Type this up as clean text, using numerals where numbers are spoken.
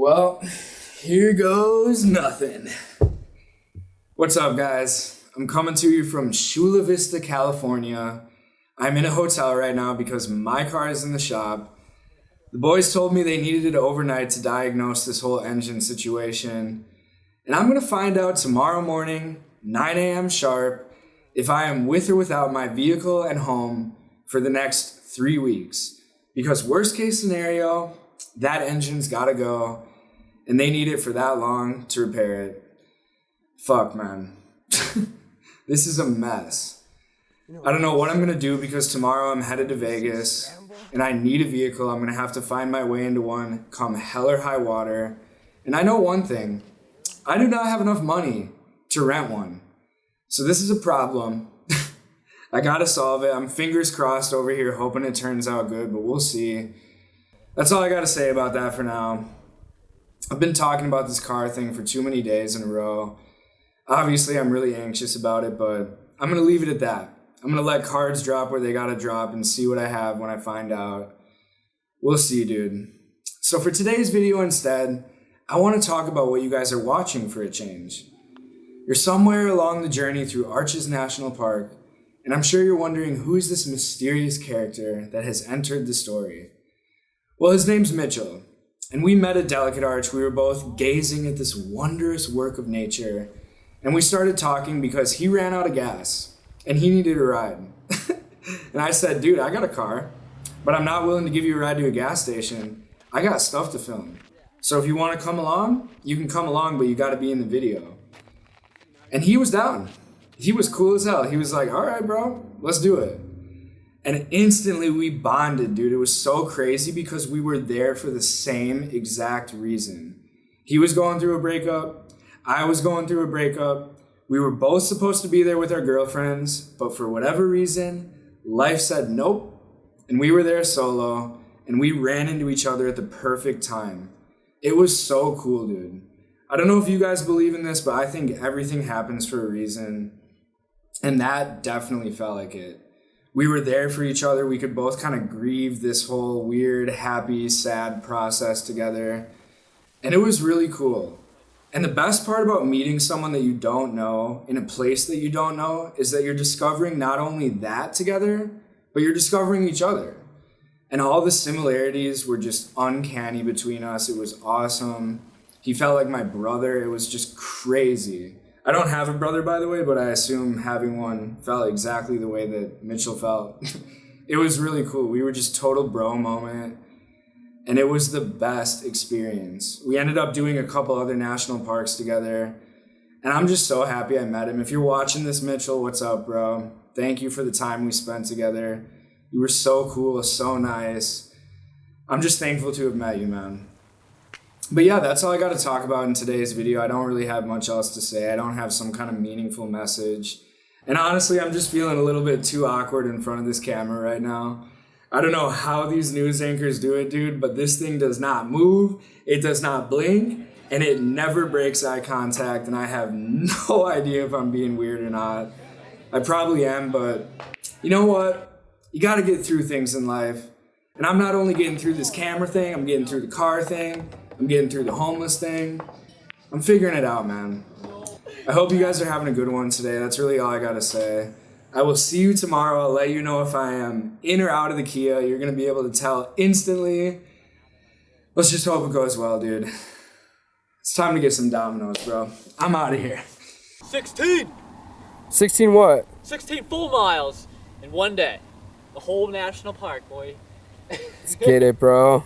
Well, here goes nothing. What's up, guys? I'm coming to you from Chula Vista, California. I'm in a hotel right now because my car is in the shop. The boys told me they needed it overnight to diagnose this whole engine situation. And I'm going to find out tomorrow morning, 9 a.m. sharp, if I am with or without my vehicle and home for the next 3 weeks. Because worst case scenario, that engine's got to go, and they need it for that long to repair it. Fuck, man. This is a mess. I don't know what I'm going to do because tomorrow I'm headed to Vegas, and I need a vehicle. I'm going to have to find my way into one come hell or high water. And I know one thing. I do not have enough money to rent one. So this is a problem. I gotta solve it. I'm fingers crossed over here, hoping it turns out good, but we'll see. That's all I gotta say about that for now. I've been talking about this car thing for too many days in a row. Obviously, I'm really anxious about it, but I'm gonna leave it at that. I'm gonna let cards drop where they gotta drop and see what I have when I find out. We'll see, dude. So for today's video instead, I wanna talk about what you guys are watching for a change. You're somewhere along the journey through Arches National Park, and I'm sure you're wondering who is this mysterious character that has entered the story. Well, his name's Mitchell, and we met at Delicate Arch. We were both gazing at this wondrous work of nature, and we started talking because he ran out of gas, and he needed a ride. And I said, dude, I got a car, but I'm not willing to give you a ride to a gas station. I got stuff to film. So if you want to come along, you can come along, but you got to be in the video. And he was down. He was cool as hell. He was like, all right, bro, let's do it. And instantly we bonded, dude. It was so crazy because we were there for the same exact reason. He was going through a breakup. I was going through a breakup. We were both supposed to be there with our girlfriends, but for whatever reason, life said nope. And we were there solo, and we ran into each other at the perfect time. It was so cool, dude. I don't know if you guys believe in this, but I think everything happens for a reason. And that definitely felt like it. We were there for each other. We could both kind of grieve this whole weird, happy, sad process together. And it was really cool. And the best part about meeting someone that you don't know in a place that you don't know is that you're discovering not only that together, but you're discovering each other. And all the similarities were just uncanny between us. It was awesome. He felt like my brother. It was just crazy. I don't have a brother, by the way, but I assume having one felt exactly the way that Mitchell felt. It was really cool. We were just total bro moment, and it was the best experience. We ended up doing a couple other national parks together, and I'm just so happy I met him. If you're watching this, Mitchell, what's up, bro? Thank you for the time we spent together. You were so cool, so nice. I'm just thankful to have met you, man. But yeah, that's all I got to talk about in today's video. I don't really have much else to say. I don't have some kind of meaningful message. And honestly, I'm just feeling a little bit too awkward in front of this camera right now. I don't know how these news anchors do it, dude, but this thing does not move. It does not blink, and it never breaks eye contact, and I have no idea if I'm being weird or not. I probably am, but you know what? You got to get through things in life. And I'm not only getting through this camera thing, I'm getting through the car thing. I'm getting through the homeless thing. I'm figuring it out, man. I hope you guys are having a good one today. That's really all I gotta say. I will see you tomorrow. I'll let you know if I am in or out of the Kia. You're gonna be able to tell instantly. Let's just hope it goes well, dude. It's time to get some Domino's, bro. I'm out of here. 16! 16 what? 16 full miles in one day. The whole national park, boy. Let's get it, bro.